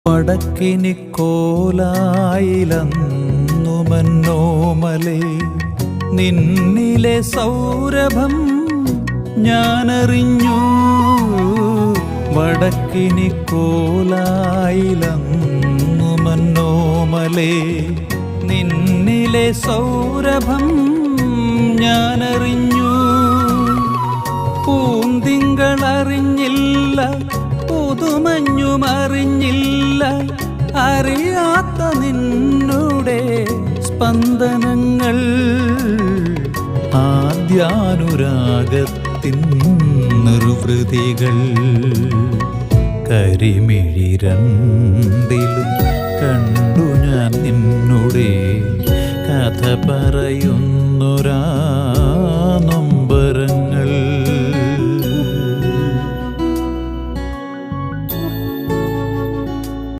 വടക്കിനിക്കോലായിലന്നു മന്നോമലേ നിന്നിലെ സൗരഭം ഞാനറിഞ്ഞു. വടക്കിനിക്കോലായിലന്നു മന്നോമലേ നിന്നിലെ സൗരഭം ഞാനറിഞ്ഞു. പൂന്തിങ്കളറിഞ്ഞില്ല, പുതുമഞ്ഞുമറിഞ്ഞില്ല, അറിയാത്ത നിന്നുടെ സ്പന്ദനങ്ങൾ. ആദ്യാനുരാഗത്തിൻ നിർവൃതികൾ കരിമിഴി രണ്ടിലും കണ്ടു ഞാൻ നിന്നുടെ കഥ പറയുന്നൊരാ